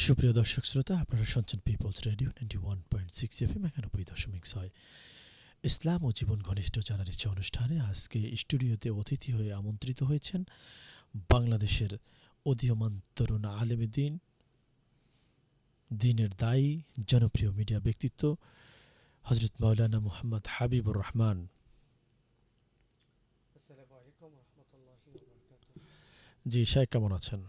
সুপ্রিয় দর্শক শ্রোতা, আপনারা শুনছেন পিপলস রেডিও 91.6 এফএম 91.6। ইসলাম ও জীবন ঘনিষ্ঠ জানার ইচ্ছা অনুষ্ঠানে আজকে স্টুডিওতে অতিথি হয়ে আমন্ত্রিত হয়েছেন বাংলাদেশের উদীয়মান তরুণ আলেমে দিন, দিনের দায়ী, জনপ্রিয় মিডিয়া ব্যক্তিত্ব হযরত মাওলানা মুহাম্মদ হাবিবুর রহমান। আসসালামু আলাইকুম রহমতুল্লাহি ওয়া বারাকাতুহু। জি শাইখ, কেমন আছেন?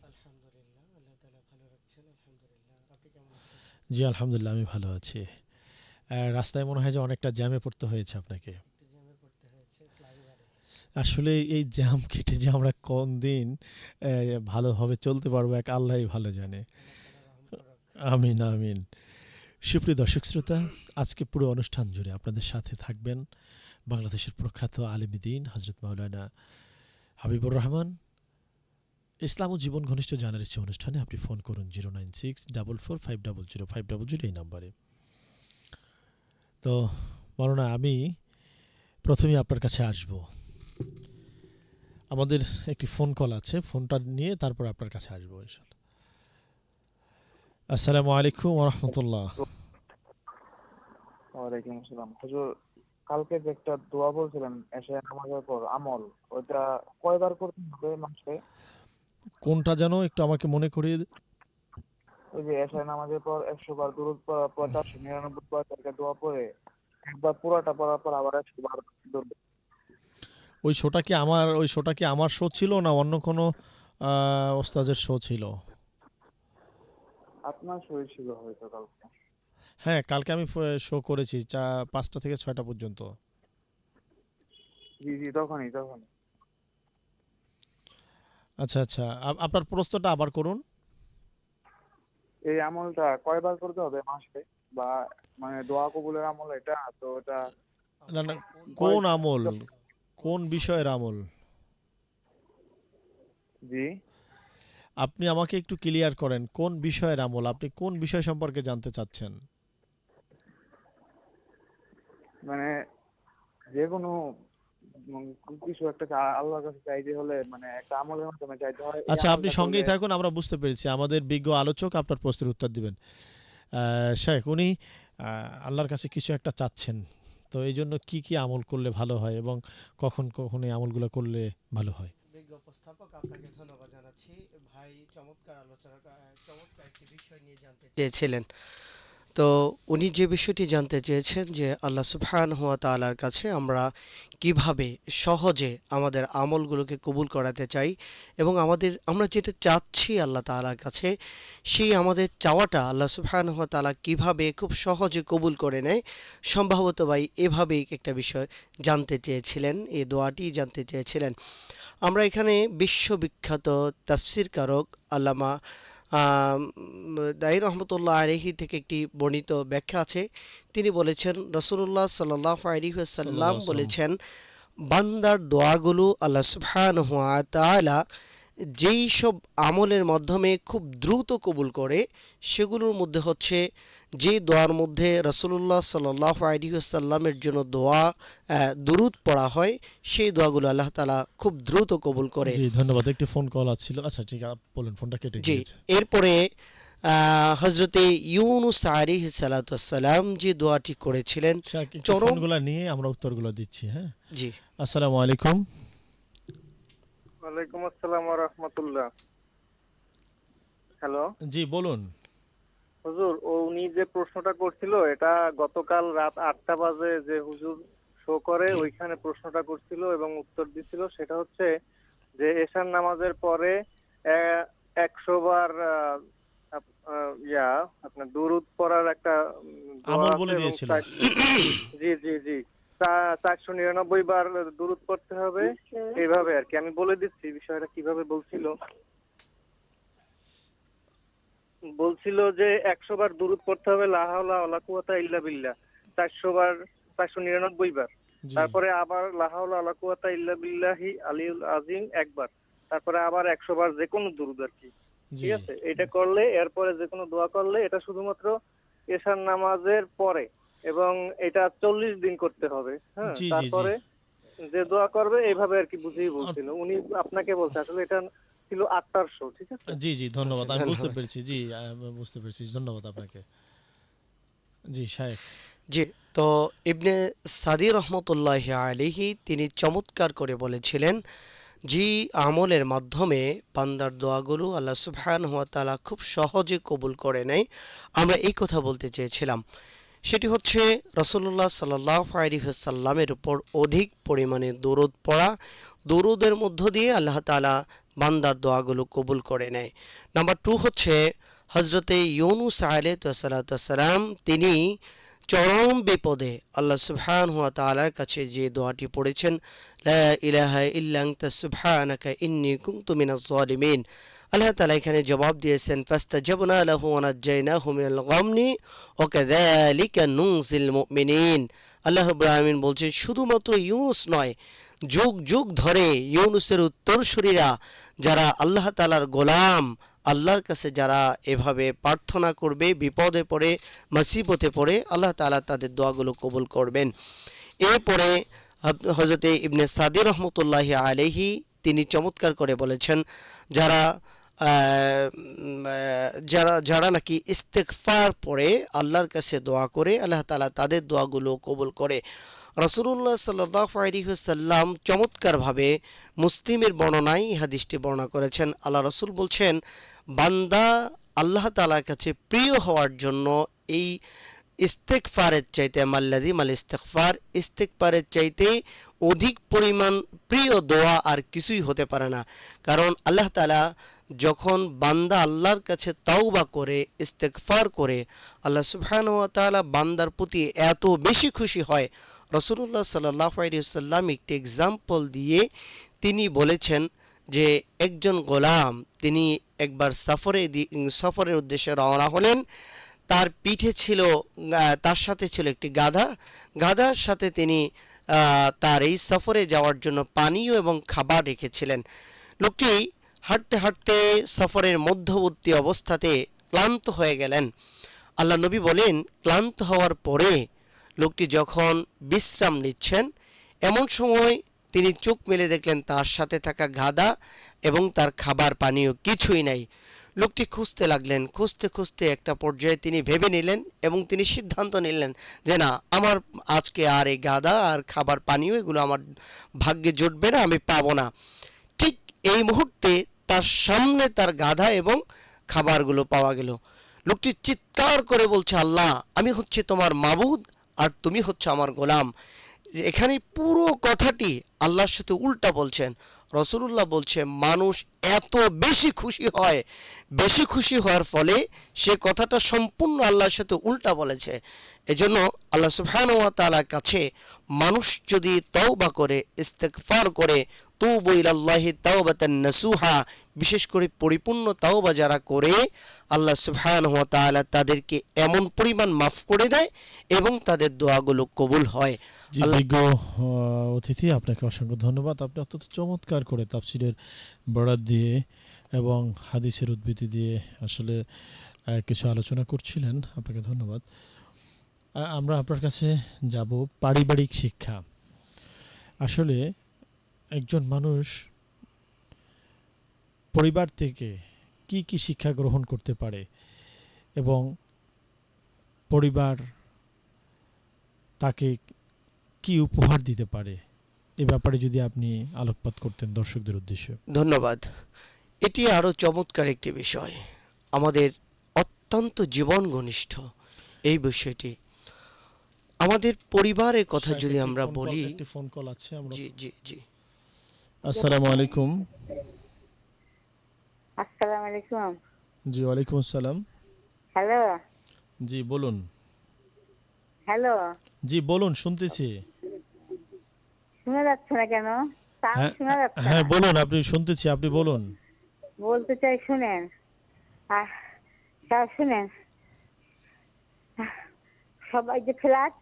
আলহামদুলিল্লাহ, আল্লাহ তাআলা ভালো রাখছেন। আলহামদুলিল্লাহ, আপনি কেমন আছেন? জি আলহামদুলিল্লাহ, আমি ভালো আছি। রাস্তায় মনে হয় যে অনেকটা জ্যামে পড়তে হয়েছে আপনাকে। একটু জ্যামে পড়তে হয়েছে ফ্লাইওভারে। আসলে এই জ্যাম কেটে যে আমরা কোন দিন ভালোভাবে চলতে পারবো এক আল্লাহই ভালো জানে। আল্লাহ তাআলা রহম করুক। আমিন আমিন। সুপ্রিয় দর্শক শ্রোতা, আজকে পুরো অনুষ্ঠান জুড়ে আপনাদের সাথে থাকবেন বাংলাদেশের প্রখ্যাত আলেমে দ্বীন হযরত মাওলানা হাবিবুর রহমান। ইসলাম ও জীবন ঘনিষ্ঠ জানার ইচ্ছে অনুষ্ঠানে আপনি ফোন করুন 09644500500 এই নাম্বারে। তো মাওলানা, আমি প্রথমেই আপনার কাছে আসব। আমাদের একটি ফোন কল আছে, ফোনটা নিয়ে তারপর আপনার কাছে আসবো ইনশাআল্লাহ। আসসালামু আলাইকুম ওয়া রাহমাতুল্লাহ। ওয়ালাইকুম আসসালাম। হুজুর, কালকে যে একটা দোয়া বলছিলেন এশার নামাজের পর আমল, ওইটা কয়বার করতে হবে মাসে? কোনটা যেন একটু আমাকে মনে করিয়ে ওই যে এশার নামাজের পর 100 বার দুরূদ পড়া, 499 বার একটা দোয়া পড়ে একবার পুরাটা পড়ার পর আবার 100 বার দুরূদ। ওই শোটা কি আমার শো ছিল না অন্য কোনো ওস্তাদের শো ছিল? আপনার শরীর ছিল হয়তো কালকে। হ্যাঁ, কালকে আমি শো করেছি 5টা থেকে 6টা পর্যন্ত। জি জি, তখনই। আচ্ছা আচ্ছা, আপনার প্রশ্নটা আবার করুন। এই আমলটা কয়বার করতে হবে মাসে, বা মানে দোয়া কবুলের আমল এটা তো এটা না না, কয়? কোন আমল, কোন বিষয়ের আমল? জি, আপনি আমাকে একটু ক্লিয়ার করেন, কোন বিষয়ের আমল, আপনি কোন বিষয় সম্পর্কে জানতে চাচ্ছেন? মানে যে কোনো কিছু একটা আল্লাহর কাছে চাইতে হলে মানে একটা আমলের মাধ্যমে চাইতে হয়, এই আচ্ছা, আপনি আমলটা করলে। সঙ্গেই থাকুন, আমরা বুঝতে পেরেছি। আমাদের বিজ্ঞ আলোচক আপনার প্রশ্নের উত্তর দিবেন। শেখ, উনি আল্লাহর কাছে কিছু একটা চাচ্ছেন, তো এই জন্য কি কি আমল করলে ভালো হয় এবং কখন কখন এই আমলগুলো করলে ভালো হয়? বিজ্ঞ উপস্থাপক, আপনাকে ধন্যবাদ জানাচ্ছি। ভাই চমৎকার আলোচনা, চমৎকার একটি বিষয় নিয়ে জানতে চেয়েছিলেন। তো উনি যে বিষয়টি জানতে চেয়েছেন যে আল্লাহ সুবহানাহু ওয়া তাআলার কাছে আমরা কিভাবে সহজে আমাদের আমলগুলোকে কবুল করাতে চাই এবং আমরা যেটা চাচ্ছি আল্লাহ তাআলার কাছে, সেই আমাদের চাওয়াটা আল্লাহ সুবহানাহু ওয়া তাআলা কিভাবে খুব সহজে কবুল করে নেয়, সম্ভবত ভাই এভাবেই একটা বিষয় জানতে চেয়েছিলেন, এই দোয়াটি জানতে চেয়েছিলেন। আমরা এখানে বিশ্ববিখ্যাত তাফসির কারক আল্লামা দাই রহমতুল্লাহ আলাইহি থেকে একটি বর্ণিত ব্যাখ্যা আছে। তিনি বলেছেন, রাসূলুল্লাহ সাল্লাল্লাহু আলাইহি সাল্লাল্লাহু ওয়াসাল্লাম আলাইহি ওয়াসাল্লাম। বলেছেন, বান্দার দোয়াগুলো আল্লাহ সুবহানাহু ওয়া তাআলা যেই সব আমলের মাধ্যমে খুব দ্রুত কবুল করে, সেগুলোর মধ্যে হচ্ছে যে দোয়ার মধ্যে রাসূলুল্লাহ সাল্লাল্লাহু আলাইহি ওয়াসাল্লামের জন্য দুরূদ পড়া হয়, সেই দোয়াগুলো আল্লাহ তাআলা খুব দ্রুত কবুল করে। জি ধন্যবাদ। একটি ফোন কল আসছিল। আচ্ছা ঠিক আছে, বলুন, ফোনটা কেটে জি, গিয়েছে। এরপরে হজরতে ইউনুস আলাইহিস সালাতু ওয়াসসালাম যে দোয়াটি করেছিলেন শেখ, একটু চরম। ফোনগুলো নিয়ে আমরা উত্তরগুলো দিচ্ছি। হ্যাঁ, জি, আসসালামু আলাইকুম। ওয়ালাইকুম আসসালাম ওয়া রাহমাতুল্লাহ। হ্যালো জি বলুন। হুজুর, উনি যে প্রশ্নটা করছিল এটা গতকাল রাত 8টা বাজে যে হুজুর শো করে ওইখানে প্রশ্নটা করছিল এবং উত্তর দিছিল, সেটা হচ্ছে যে এশার নামাজের পরে 100 বার আপনার দুরূদ পড়ার একটা দোয়া আমল আছে বলে এবং দিয়েছিল। জি জি জি 499 বার দুরূদ পড়তে হবে, এইভাবে আর কি। আমি বলে দিচ্ছি বিষয়টা কিভাবে বলছিল যে 100 বার দুরূদ পড়তে হবে, লা হাওলা ওয়ালা কুওয়াতা ইল্লা বিল্লাহ 400 বার, 499 বার। জি তারপরে আবার লা হাওলা ওয়ালা কুওয়াতা ইল্লা বিল্লাহি আলিউল আজিম একবার। তারপরে আবার 100 বার যে কোনো দুরূদ আর কি। জি ঠিক আছে, এটা করলে এরপরে যে কোনো দোয়া করলে এটা শুধুমাত্র এশার নামাজের পরে, এবং এটা 40 দিন করতে হবে। হ্যাঁ, জি। তারপরে যে দোয়া করবে এইভাবে আর কি বুঝিয়ে আপ- বলছিল উনি। আপনাকে বলছে আসলে এটা ছিল 8টার শো, ঠিক আছে? জি, জি, ধন্যবাদ। আচ্ছা, আমি বুঝতে ধন্যবাদ। পেরেছি। জি, বুঝতে পেরেছি। ধন্যবাদ আপনাকে। জি, শায়েখ। জি, তো ইবনে সাদি রহমতুল্লাহি আলাইহি তিনি চমৎকার করে বলেছিলেন যে আমলের মাধ্যমে বান্দার দোয়াগুলো আল্লাহ সুবহানাহু ওয়া তাআলা খুব সহজে কবুল করে নেয়। আমরা এই কথা বলতে চেয়েছিলাম। সেটি হচ্ছে রাসূলুল্লাহ সাল্লাল্লাহু আলাইহি ওয়াসাল্লামের উপর অধিক পরিমাণে দরুদ পড়া। দরুদের মধ্য দিয়ে আল্লাহ তাআলা বান্দার দোয়াগুলো কবুল করে নেয়। নাম্বার 2 হচ্ছে হযরতে ইউনূস আলাইহিস সালাম তিনি চরম বিপদে আল্লাহ সুবহানাহু ওয়া তাআলার কাছে যে দোয়াটি পড়েছেন, লা ইলাহা ইল্লা আনতা সুবহানাকা ইন্নী কুনতু মিনাজ জালিমিন। আল্লাহ তাআলা এখানে জবাব দিয়েছেন, ফাস্তাজাবনা লাহু ওয়া নাজ্জায়নাহু মিনাল গামমি ওয়া কাযালিকা নুনজিল মুমিনিন। আল্লাহ রাব্বুল আলামিন বলছেন শুধুমাত্র ইউনূস নয়, যুগ যুগ ধরে ইউনূসের উত্তরসূরিরা যারা আল্লাহ তাআলার গোলাম, আল্লাহর কাছে যারা এভাবে প্রার্থনা করবে, বিপদে পড়ে মুসিবতে পড়ে, আল্লাহ তাআলা তাদের দোয়াগুলো কবুল করবেন। এরপরে হযরতে ইবনে সাদি রহমতুল্লাহি আলাইহি তিনি চমৎকার করে বলেছেন যারা যারা নাকি ইস্তেগফার পড়ে আল্লাহর কাছে দোয়া করে, আল্লাহ তাআলা তাদের দোয়াগুলো কবুল করে। রাসূলুল্লাহ সাল্লাল্লাহু আলাইহি ওয়াসাল্লাম চমৎকারভাবে মুসলিমের বর্ণনায় হাদিসটি বর্ণনা করেছেন। আল্লাহ রাসূল বলছেন, বান্দা আল্লাহ তাআলার কাছে প্রিয় হওয়ার জন্য এই ইস্তেগফারের চাইতে মাল্লাযী মাল ইস্তিগফার, ইস্তেগফারের চাইতে অধিক পরিমাণ প্রিয় দোয়া আর কিছুই হতে পারে না। কারণ আল্লাহ তাআলা যখন বান্দা আল্লাহর কাছে তাওবা করে, ইস্তেগফার করে, আল্লাহ সুবহানাহু ওয়া তাআলা বান্দার প্রতি এত বেশি খুশি হয়। রাসূলুল্লাহ সাল্লাল্লাহু আলাইহি ওয়াসাল্লাম একটি এক্সাম্পল দিয়ে তিনি বলেছেন যে একজন গোলাম তিনি একবার সফরের উদ্দেশ্যে রওনা হলেন। তার পিঠে ছিল তার সাথে ছিল একটি গাধা। গাধার সাথে তিনি তার এই সফরে যাওয়ার জন্য পানীয় এবং খাবার রেখেছিলেন। লোকটি হাঁটতে হাঁটতে সফরের মধ্যবর্তী অবস্থাতে ক্লান্ত হয়ে গেলেন। আল্লাহ নবী বলেন, ক্লান্ত হওয়ার পরে লোকটি যখন বিশ্রাম নিচ্ছেন, এমন সময় তিনি চোখ মেলে দেখলেন তার সাথে থাকা গাধা এবং তার খাবার পানীয় কিছুই নাই। লোকটি খুঁজতে লাগলেন, খুঁজতে খুঁজতে একটা পর্যায়ে তিনি ভেবে নিলেন এবং তিনি সিদ্ধান্ত নিলেন যে না, আমার আজকে আর এই গাধা আর খাবার পানীয় এগুলো আমার ভাগ্যে জুটবে না, আমি পাবো না। ঠিক এই মুহূর্তে তার সামনে তার গাধা এবং খাবারগুলো পাওয়া গেল। লোকটি চিৎকার করে বলছে, আল্লাহ, আমি হচ্ছে তোমার মাবুদ আর তুমি হচ্ছে আমার গোলাম। এখানে পুরো কথাটি আল্লাহর সাথে উল্টা বলছেন। রাসূলুল্লাহ বলছে মানুষ এত বেশি খুশি হয়, বেশি খুশি হওয়ার ফলে সে কথাটা সম্পূর্ণ আল্লাহর সাথে উল্টা বলেছে। এজন্য আল্লাহ সুবহানাহু ওয়া তাআলার কাছে মানুষ যদি তওবা করে, ইস্তেগফার করে, তুবু ইলাল্লাহি তাওবাতান নাসুহা, বিশেষ করে পরিপূর্ণ তাওবা যারা করে, আল্লাহ সুবহানাহু ওয়া তাআলা তাদেরকে এমন পরিমাণ মাফ করে দেয় এবং তাদের দোয়াগুলো কবুল হয়। জি, বিজ্ঞ অতিথি, আপনাকে অসংখ্য ধন্যবাদ। আপনি অত্যন্ত চমৎকার করে তাফসিরের বরাত দিয়ে এবং হাদিসের উদ্ধৃতি দিয়ে আসলে কিছু আলোচনা করছিলেন। আপনাকে ধন্যবাদ। আমরা আপনার কাছে যাব পারিবারিক শিক্ষা। আসলে একজন মানুষ পরিবার থেকে কি কি শিক্ষা গ্রহণ করতে পারে এবং পরিবার তাকে কি উপহার দিতে পারে, এ ব্যাপারে যদি আপনি আলোকপাত করতেন দর্শকদের উদ্দেশ্যে। ধন্যবাদ। এটি আরও চমৎকার একটি বিষয়, আমাদের অত্যন্ত জীবন ঘনিষ্ঠ এই বিষয়টি। আমাদের পরিবারের কথা যদি আমরা বলি, একটি ফোন কল আছে আমরা। জি জি জি, আসসালামু আলাইকুম। আসসালামু আলাইকুম। জি, ওয়ালাইকুম আসসালাম। হ্যালো। জি বলুন। হ্যালো। জি বলুন, শুনতেছি। শোনা যাচ্ছে না কেন? সাউন্ড শোনা যাচ্ছে না। হ্যাঁ বলুন, আপনি শুনতেছি, আপনি বলুন। বলতে চাই শুনেন। সব শুনেন। সবাই যে ফ্ল্যাট,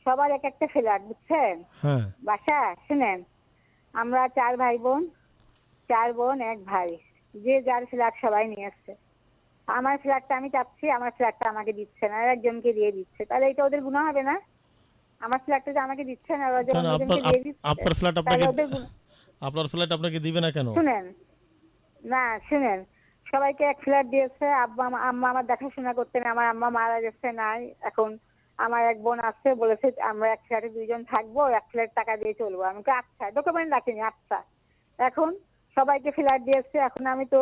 সবার এক একটা ফ্ল্যাট, বুঝছেন? হ্যাঁ। বাসা শুনেন, আমরা 4 ভাই বোন, 4 বোন 1 ভাই, যে যার ফ্ল্যাট সবাই নিয়ে আসছে। আমার ফ্ল্যাটটা আমি চাচ্ছি, আমার ফ্ল্যাটটা আমাকে দিচ্ছে না, আর একজনকে দিয়ে দিচ্ছে। তাহলে এটা ওদের গুনাহ হবে না? আমার ফ্ল্যাটটা যে আমাকে দিচ্ছে না, ওরা যখন ওদেরকে দিয়ে দিচ্ছে, আপনার ফ্ল্যাট তাহলে আপনাকে, ওদের আপনার ফ্ল্যাট আপনাকে দিবে না কেন? শুনেন, না শুনেন, সবাইকে এক ফ্ল্যাট দিয়েছে। আম্মা আমার দেখাশোনা করতেন, আমার আম্মা মারা গেছে, নাই। এখন আমার এক বোন আছে, বলেছে আমরা এক ফ্ল্যাটে দুইজন থাকবো, এক ফ্ল্যাট টাকা দিয়ে চলবো। আমি বলি, আচ্ছা, ডকুমেন্ট রাখিনি, আচ্ছা। এখন সবাইকে ফ্ল্যাট দিয়েছে। এখন আমি তো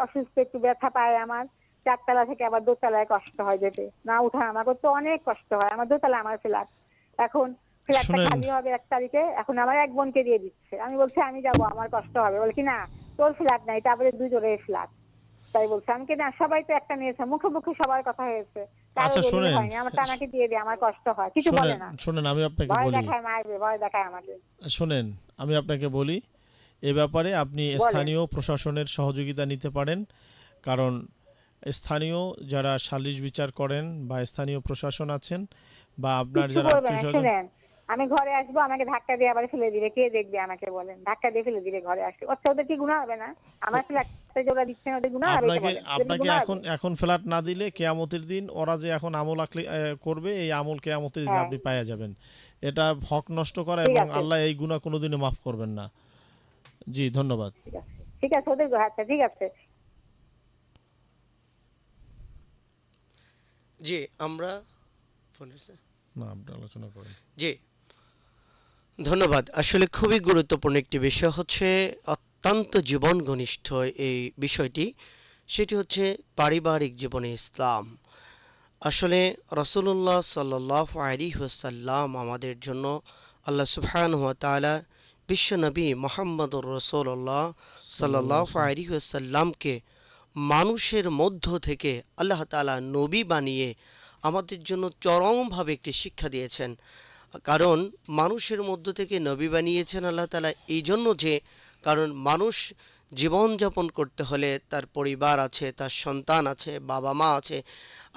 অসুস্থ, একটু ব্যথা পাই আমার। 4 তলা থেকে আবার 2 তলায় কষ্ট হয় যেতে, না উঠা আমার করতে অনেক কষ্ট হয়। আমার 2 তলা আমার ফ্ল্যাট। এখন ফ্ল্যাটটা শুনেন খালি হবে 1 তারিখে। এখন আমার এক বোনকে দিয়ে দিচ্ছে। আমি বলছি আমি যাব, আমার কষ্ট হবে। বলে কি না, তোর ফ্ল্যাট নাই, তারপরে দুজনের ফ্ল্যাট। তাই বলছে। আমি কি না, সবাই তো একটা নিয়েছে, মুখে মুখে সবার কথা হয়েছে, কারো আচ্ছা দলিল শুনেন, হয়নি। আমারটা আমাকে দিয়ে দে, আমার কষ্ট হয়, কিছু শুনেন বলে না। শুনেন আমি আপনাকে ভয় বলি, দেখায়, মারবে, ভয় দেখায় আমাকে। শুনেন আমি আপনাকে বলি, এ ব্যাপারে আপনি বলেন। স্থানীয় প্রশাসনের সহযোগিতা নিতে পারেন। কারণ স্থানীয় যারা সালিশ বিচার করেন বা স্থানীয় প্রশাসন আছেন বা আপনার কিছু যারা করবে না, আত্মীয় স্বজন, শুনেন। আমি ঘরে আসবো, আমাকে ধাক্কা দিয়ে আবার ফেলে দিবে। কে দেখবে আমাকে বলেন? ধাক্কা দিয়ে ফেলে দিবে ঘরে আসলে। আচ্ছা, ওদের কি গুনাহ হবে না? আমার ফ্ল্যাটে যে ওরা দিচ্ছেন, ওদের গুনাহ হবে? এটা আপনাকে বলেন, ওদের কি আপনাকে গুনাহ এখন হবে? এখন ফ্ল্যাট না দিলে কেয়ামতের দিন ওরা যে এখন আমল করবে, এই আমল কেয়ামতের দিন হ্যাঁ, আপনি পাইয়া যাবেন। এটা হক নষ্ট করা, ঠিক এবং আছে, আল্লাহ এই গুনাহ কোনোদিনও মাফ করবেন না। জি ধন্যবাদ। ঠিক আছে, ঠিক আছে, ওদের আচ্ছা, ঠিক আছে। জি, আমরা ফোন এসেছে। না আপনি আলোচনা করেন। জি, ধন্যবাদ। আসলে খুবই গুরুত্বপূর্ণ একটি বিষয়, হচ্ছে অত্যন্ত জীবন ঘনিষ্ঠ এই বিষয়টি। সেটি হচ্ছে পারিবারিক জীবনে ইসলাম। আসলে রাসূলুল্লাহ সাল্লাল্লাহু আলাইহি ওয়াসাল্লাম আমাদের জন্য, আল্লাহ সুবহানাহু ওয়া তাআলা বিশ্বনবী মুহাম্মদুর রাসূলুল্লাহ সাল্লাল্লাহু আলাইহি ওয়াসাল্লামকে মানুষের মধ্য থেকে আল্লাহ তাআলা নবী বানিয়ে আমাদের জন্য চরমভাবে একটি শিক্ষা দিয়েছেন। কারণ মানুষের মধ্য থেকে নবী বানিয়েছেন আল্লাহ তাআলা এই জন্য যে, কারণ মানুষ জীবনযাপন করতে হলে তার পরিবার আছে, তার সন্তান আছে, বাবা মা আছে।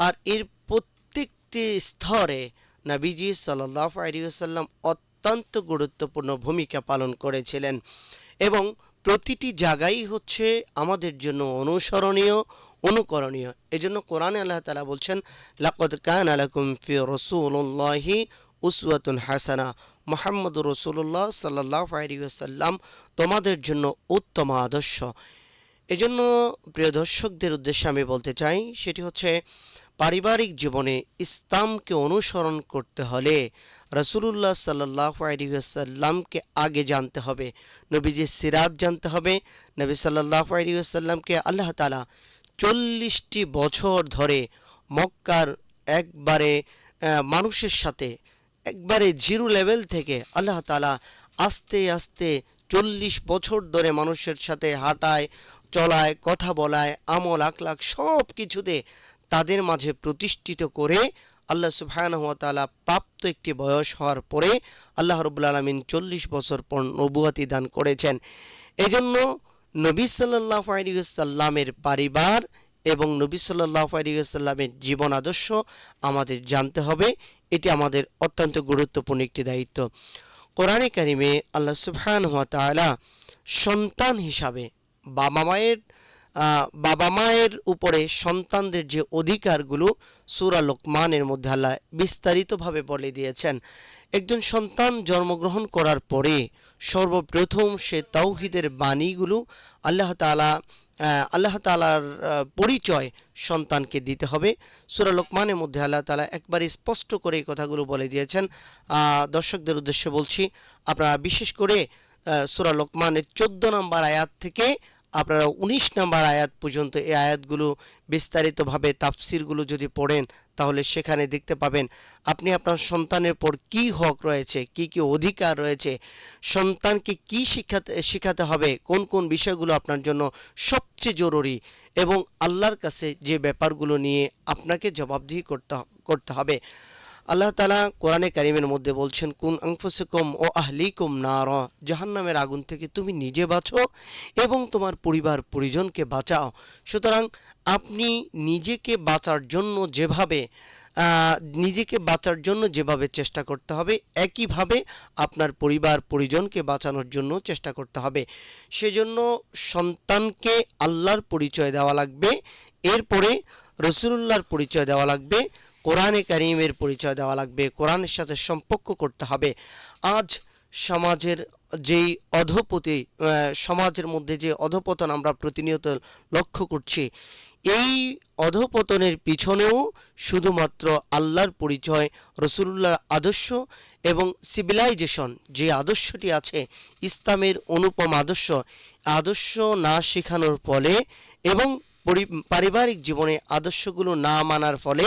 আর এর প্রত্যেকটি স্তরে নবীজি সাল্লাল্লাহু আলাইহি ওয়াসাল্লাম অত্যন্ত গুরুত্বপূর্ণ ভূমিকা পালন করেছিলেন, এবং প্রতিটি জায়গায় হচ্ছে আমাদের জন্য অনুসরণীয়, অনুকরণীয়। এজন্য কোরআনে আল্লাহ তাআলা বলছেন, লাকাদ কানা লাকুম ফি রাসূলিল্লাহি উসওয়াতুন হাসানা। মুহাম্মদুর রাসূলুল্লাহ সাল্লাল্লাহু আলাইহি ওয়াসাল্লাম তোমাদের জন্য উত্তম আদর্শ। এজন্য প্রিয় দর্শকদের উদ্দেশ্যে আমি বলতে চাই, সেটি হচ্ছে পারিবারিক জীবনে ইসলামকে অনুসরণ করতে হলে রাসূলুল্লাহ সাল্লাল্লাহু আলাইহি ওয়াসাল্লামকে আগে জানতে হবে, নবীজির সিরাত জানতে হবে। নবী সাল্লাল্লাহু আলাইহি ওয়াসাল্লামকে আল্লাহ তাআলা 40টি বছর ধরে মক্কার একবারে মানুষের সাথে একবারে জিরো লেভেল থেকে আল্লাহ তাআলা আস্তে আস্তে 40 বছর ধরে মানুষের সাথে হাঁটায়, চলায়, কথা বলায়, আমল আখলাক সব কিছুতে তাদের মাঝে প্রতিষ্ঠিত করে আল্লাহ সুবহানাহু ওয়া তাআলা প্রাপ্ত একটি বয়স হওয়ার পরে আল্লাহ রাব্বুল আলামিন 40 বছর পর নবুয়তি দান করেছেন। এজন্য নবী সাল্লাল্লাহু আলাইহি ওয়াসাল্লামের পরিবার এবং নবী সাল্লাল্লাহু আলাইহি ওয়াসাল্লামের জীবন আদর্শ আমাদের জানতে হবে। এটি আমাদের অত্যন্ত গুরুত্বপূর্ণ একটি দায়িত্ব। কোরআনে কারিমে আল্লাহ সুবহানাহু ওয়া তাআলা সন্তান হিসাবে বাবা মায়ের উপরে সন্তানদের যে অধিকারগুলো সূরা লোকমানের মধ্যে আল্লাহ বিস্তারিতভাবে বলে দিয়েছেন। একজন সন্তান জন্মগ্রহণ করার পরে সর্বপ্রথম সে তাওহীদের বাণীগুলো আল্লাহ তাআলার পরিচয় সন্তানকে দিতে হবে। সূরা লোকমানের মধ্যে আল্লাহ তাআলা একবার স্পষ্ট করে এই কথাগুলো বলে দিয়েছেন। দর্শকদের উদ্দেশ্যে বলছি, আপনারা বিশেষ করে সূরা লোকমানের 14 নম্বর আয়াত থেকে আপনারা 19 নম্বর আয়াত পর্যন্ত এই আয়াতগুলো বিস্তারিতভাবে তাফসিরগুলো যদি পড়েন, তাহলে সেখানে দেখতে পাবেন আপনি আপনার সন্তানের পর কি হক রয়েছে, কি কি অধিকার রয়েছে, সন্তানকে কি শিখাতে হবে, কোন কোন বিষয়গুলো আপনার জন্য সবচেয়ে জরুরি, এবং আল্লাহর কাছে যে ব্যাপারগুলো নিয়ে আপনাকে জবাবদিহি করতে হবে। আল্লাহ তাআলা কোরআনে কারিমের মধ্যে বলছেন, কুন আনফুসাকুম ও আহলিকুম নারা, জাহান্নামের আগুন থেকে তুমি নিজে বাঁচো এবং তোমার পরিবার পরিজনকে বাঁচাও। সুতরাং আপনি নিজেকে বাঁচার জন্য যেভাবে চেষ্টা করতে হবে, একইভাবে আপনার পরিবার পরিজনকে বাঁচানোর জন্য চেষ্টা করতে হবে। সেজন্য সন্তানকে আল্লাহর পরিচয় দেওয়া লাগবে, এরপরে রাসূলুল্লাহর পরিচয় দেওয়া লাগবে, কোরআনে কারিমের পরিচয় দেওয়া লাগবে, কোরআনের সাথে সম্পর্ক করতে হবে। আজ সমাজের যেই অধপতি সমাজের মধ্যে যে অধপতন আমরা প্রতিনিয়ত লক্ষ্য করছি, এই অধপতনের পিছনেও শুধুমাত্র আল্লাহর পরিচয়, রসুলুল্লাহর আদর্শ এবং সিভিলাইজেশন যে আদর্শটি আছে, ইসলামের অনুপম আদর্শ না শেখানোর ফলে এবং পারিবারিক জীবনে আদর্শগুলো না মানার ফলে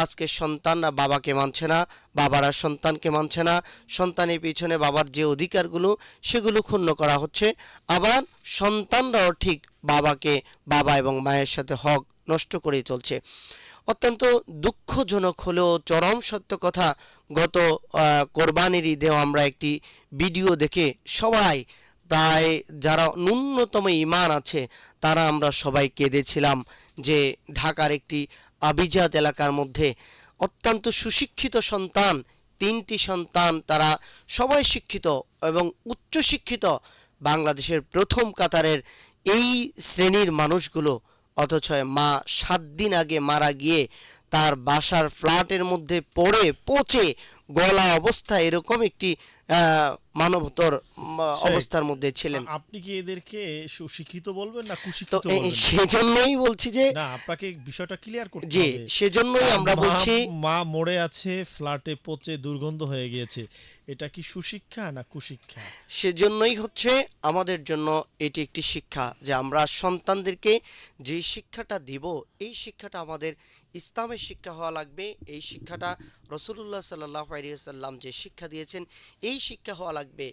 আজকে সন্তানরা বাবাকে মানছে না, বাবারা সন্তানকে মানছে না, সন্তানের পিছনে বাবার যে অধিকারগুলো সেগুলো ক্ষুণ্ণ করা হচ্ছে, আবার সন্তানরাও ঠিক বাবা এবং মায়ের সাথে হক নষ্ট করে চলছে। অত্যন্ত দুঃখজনক হলেও চরম সত্য কথা, গত কোরবানির ঈদেও আমরা একটি ভিডিও দেখে সবাই, প্রায় যারা ন্যূনতম ঈমান আছে তারা আমরা সবাই কেঁদেছিলাম যে ঢাকার একটি আভিজাত এলাকার মধ্যে অত্যন্ত সুশিক্ষিত সন্তান, 3টি সন্তান, তারা সবাই শিক্ষিত এবং উচ্চশিক্ষিত, বাংলাদেশের প্রথম কাতারের এই শ্রেণীর মানুষগুলো, অথচ মা 7 দিন আগে মারা গিয়ে তার বাসার ফ্ল্যাটের মধ্যে পচে গলা অবস্থা, এরকম একটি মানবতর অবস্থার মধ্যে ছিলেন। আপনি কি এদেরকে সুশিক্ষিত বলবেন না তো কুশিক্ষিত বলবেন? সেজন্যই বলছি যে না, আপনাকে বিষয়টা ক্লিয়ার করতে জি, হবে। সেজন্যই আমরা বলছি মা মরে আছে, ফ্ল্যাটে পচে দুর্গন্ধ হয়ে গিয়েছে, এটা কি সুশিক্ষা না কুশিক্ষা? সেজন্যই হচ্ছে আমাদের জন্য এটি একটি শিক্ষা যে আমরা সন্তানদেরকে যে শিক্ষাটা দিব, এই শিক্ষাটা আমাদের ইসলামের শিক্ষা হওয়া লাগবে। এই শিক্ষাটা রসুলুল্লাহ সাল্লাল্লাহু আলাইহি ওয়াসাল্লাম যে শিক্ষা দিয়েছেন এই শিক্ষা হওয়া লাগবে।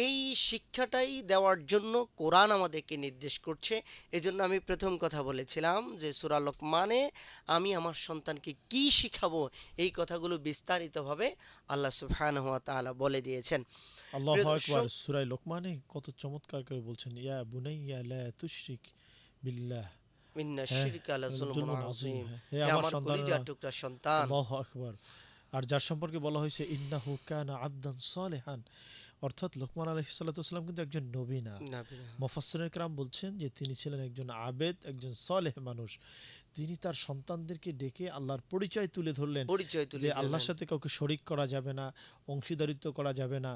এই শিক্ষাটাই দেওয়ার জন্য কোরআন আমাদেরকে নির্দেশ করছে। এজন্য আমি প্রথম কথা বলেছিলাম যে সূরা লোকমানে আমি আমার সন্তানকে কি শিখাবো, এই কথাগুলো বিস্তারিতভাবে আল্লাহ সুবহানাহু ওয়া তাআলা বলে দিয়েছেন। আল্লাহু প্রিয় আকবার। দর্শক, সূরা লোকমানে কত চমৎকার করে বলছেন, ইয়া বুনাইয়া লা তুশরিক বিল্লাহ, ইন্না হ্যাঁ, শিরকা লাযুলমুন যুলমুন আযীম। আযীম, হে হে আমার আমার সন্তানেরা, কলিজার টুকরা সন্তান, আল্লাহু আকবার। আর যার সম্পর্কে বলা হয়েছে ইন্নাহু কানা আবদান সালেহান, অর্থাৎ লোকমান আলাইহিস সালাতু ওয়াস সালাম কিন্তু একজন নবী না। মুফাসসিরিন কেরাম বলছেন যে তিনি ছিলেন একজন আবেদ, একজন সালেহ মানুষ। তিনি তার সন্তানদেরকে ডেকে আল্লাহর পরিচয় তুলে ধরলেন যে আল্লাহর সাথে কাউকে শরিক করা যাবে না, অংশীদারিত্ব করা যাবে না।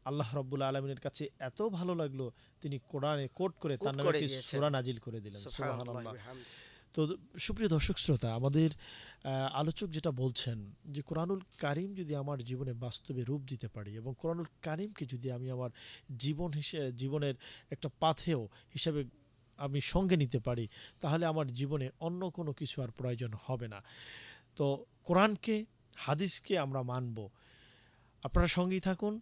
আল্লাহ রাব্বুল আলামিনের কাছে এত ভালো লাগলো, তিনি কোরআনে কোট করে তার নামে একটি সূরা নাজিল করে দিলেন। সুবহানাল্লাহ। তো সুপ্রিয় দর্শক শ্রোতা, আমাদের আলোচক যেটা বলছেন যে কোরআনুল কারীম যদি আমার জীবনে বাস্তবে রূপ দিতে পারি এবং কোরআনুল কারীমকে যদি আমি আমার জীবনের একটা পাথেয় হিসাবে আমি সঙ্গে নিতে পারি, তাহলে আমার জীবনে অন্য কোনো কিছু আর প্রয়োজন হবে না। তো কোরআনকে, হাদিসকে আমরা মানব। আপনারা সঙ্গেই থাকুন।